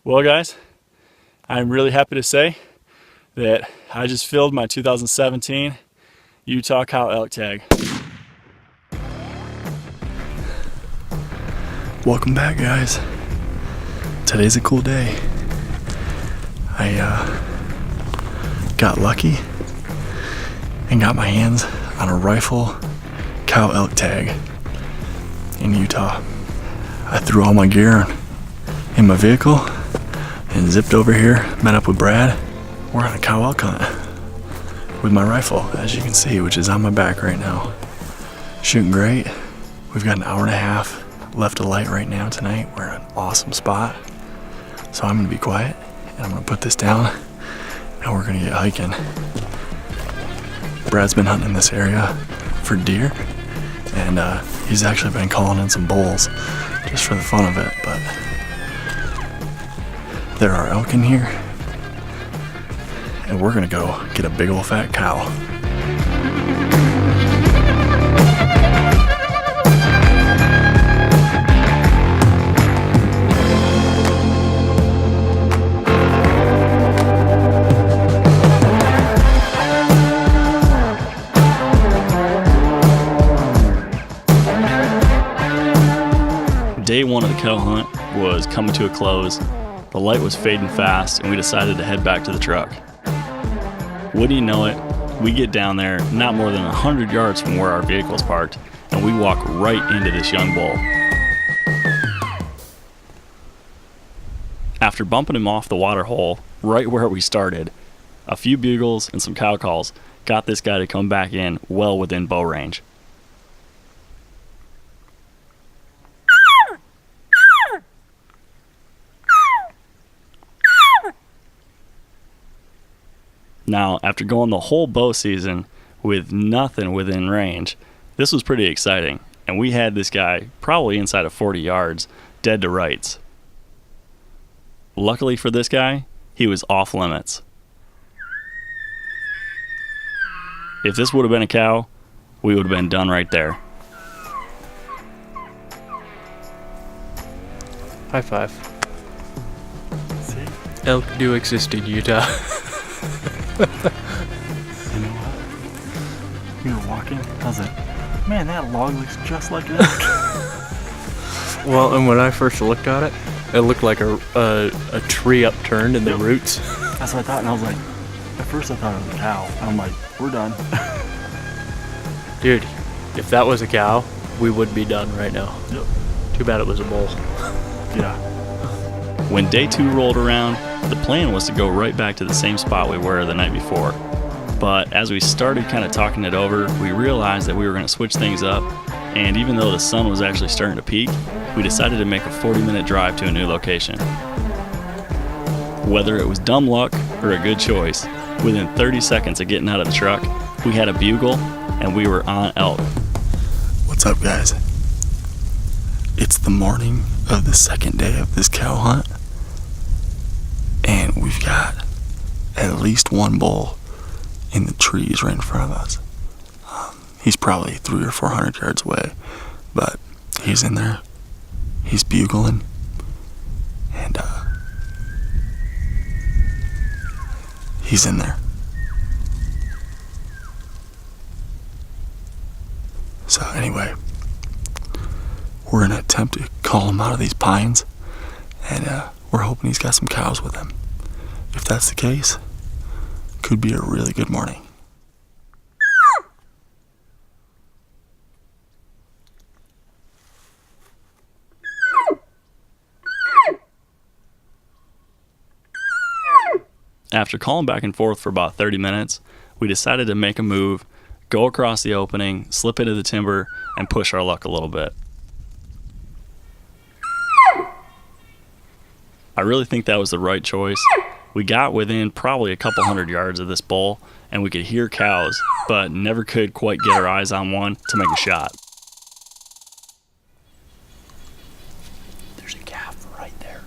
Well, guys, I'm really happy to say that I just filled my 2017 Utah cow elk tag. Welcome back, guys. Today's a cool day. I got lucky and got my hands on a rifle cow elk tag in Utah. I threw all my gear in my vehicle and zipped over here, met up with Brad. We're on a cow elk hunt with my rifle, as you can see, which is on my back right now. Shooting great. We've got an hour and a half left of light right now tonight. We're in an awesome spot. So I'm gonna be quiet and I'm gonna put this down and we're gonna get hiking. Brad's been hunting in this area for deer and he's actually been calling in some bulls just for the fun of it, but there are elk in here and we're gonna go get a big old fat cow. Day one of the cow hunt was coming to a close. The light was fading fast and we decided to head back to the truck. Wouldn't you know it, we get down there not more than 100 yards from where our vehicle's parked and we walk right into this young bull. After bumping him off the water hole right where we started, a few bugles and some cow calls got this guy to come back in well within bow range. Now, after going the whole bow season with nothing within range, this was pretty exciting, and we had this guy probably inside of 40 yards, dead to rights. Luckily for this guy, he was off limits. If this would have been a cow, we would have been done right there. High five. See? Elk do exist in Utah. You know what? We were walking, I was like, man, that log looks just like an elk. Well, and when I first looked at it, it looked like a tree upturned in the roots. That's what I thought, and I was like, at first I thought it was a cow. And I'm like, we're done. Dude, if that was a cow, we would be done right now. Yep. Too bad it was a bull. Yeah. When day two rolled around, the plan was to go right back to the same spot we were the night before. But as we started kind of talking it over, we realized that we were going to switch things up, and even though the sun was actually starting to peak, we decided to make a 40-minute drive to a new location. Whether it was dumb luck or a good choice, within 30 seconds of getting out of the truck, we had a bugle and we were on elk. What's up, guys? It's the morning of the second day of this cow hunt, and we've got at least one bull in the trees right in front of us. He's probably 300 or 400 yards away, but he's in there. He's bugling, and he's in there. So anyway, we're gonna attempt to call him out of these pines, and we're hoping he's got some cows with him. If that's the case, could be a really good morning. After calling back and forth for about 30 minutes, we decided to make a move, go across the opening, slip into the timber, and push our luck a little bit. I really think that was the right choice. We got within probably a couple hundred yards of this bull, and we could hear cows, but never could quite get our eyes on one to make a shot. There's a calf right there.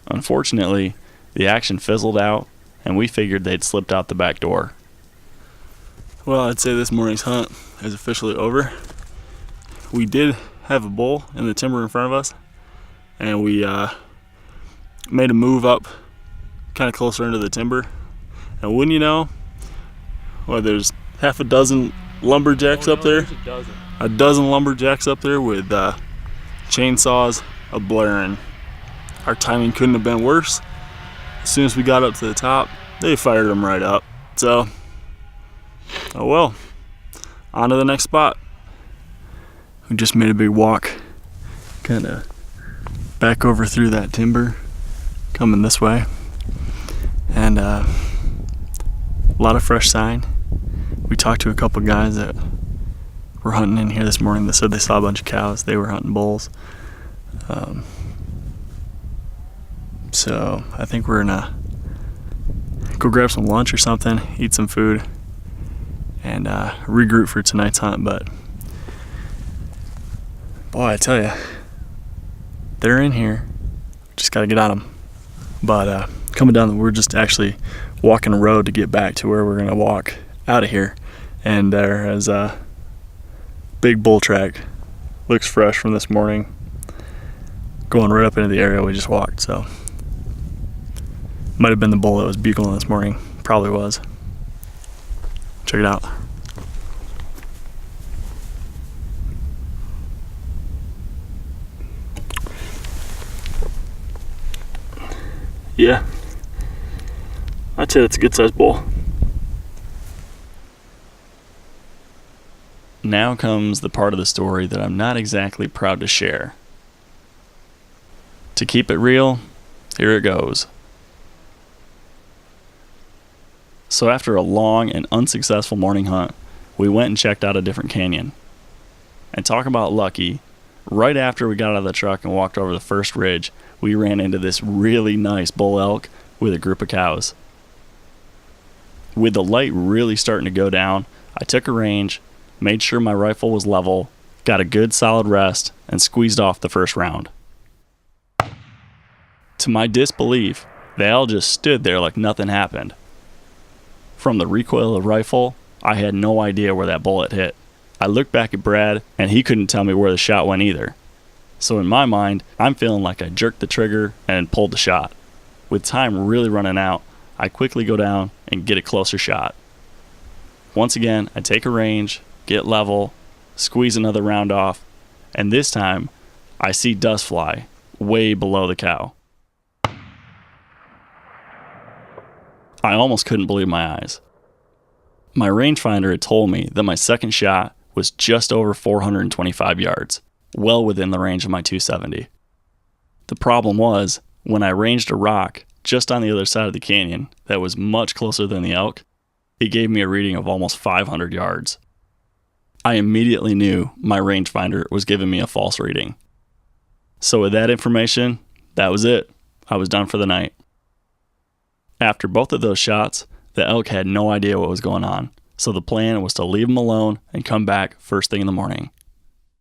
Unfortunately, the action fizzled out, and we figured they'd slipped out the back door. Well, I'd say this morning's hunt is officially over. We did have a bull in the timber in front of us, and we made a move up kind of closer into the timber. And wouldn't you know, well, there's half a dozen lumberjacks up there. A dozen lumberjacks up there with chainsaws a-blaring. Our timing couldn't have been worse. As soon as we got up to the top, they fired them right up. So, oh well, on to the next spot. We just made a big walk, kind of back over through that timber, coming this way. And a lot of fresh sign. We talked to a couple guys that were hunting in here this morning that said they saw a bunch of cows. They were hunting bulls. So I think we're gonna go grab some lunch or something, eat some food, and regroup for tonight's hunt. But boy, I tell you, they're in here. Just gotta get on them. But coming down, we're just actually walking a road to get back to where we're gonna walk out of here. And there is a big bull track. Looks fresh from this morning. Going right up into the area we just walked. So might have been the bull that was bugling this morning. Probably was. Check it out. Yeah, I'd say that's a good sized bull. Now comes the part of the story that I'm not exactly proud to share. To keep it real, here it goes. So after a long and unsuccessful morning hunt, we went and checked out a different canyon. And talk about lucky, right after we got out of the truck and walked over the first ridge, we ran into this really nice bull elk with a group of cows. With the light really starting to go down, I took a range, made sure my rifle was level, got a good solid rest, and squeezed off the first round. To my disbelief, they all just stood there like nothing happened. From the recoil of the rifle, I had no idea where that bullet hit. I looked back at Brad, and he couldn't tell me where the shot went either. So in my mind, I'm feeling like I jerked the trigger and pulled the shot. With time really running out, I quickly go down and get a closer shot. Once again, I take a range, get level, squeeze another round off, and this time, I see dust fly way below the cow. I almost couldn't believe my eyes. My rangefinder had told me that my second shot was just over 425 yards, well within the range of my 270. The problem was, when I ranged a rock just on the other side of the canyon that was much closer than the elk, it gave me a reading of almost 500 yards. I immediately knew my rangefinder was giving me a false reading. So with that information, that was it. I was done for the night. After both of those shots, the elk had no idea what was going on, so the plan was to leave him alone and come back first thing in the morning.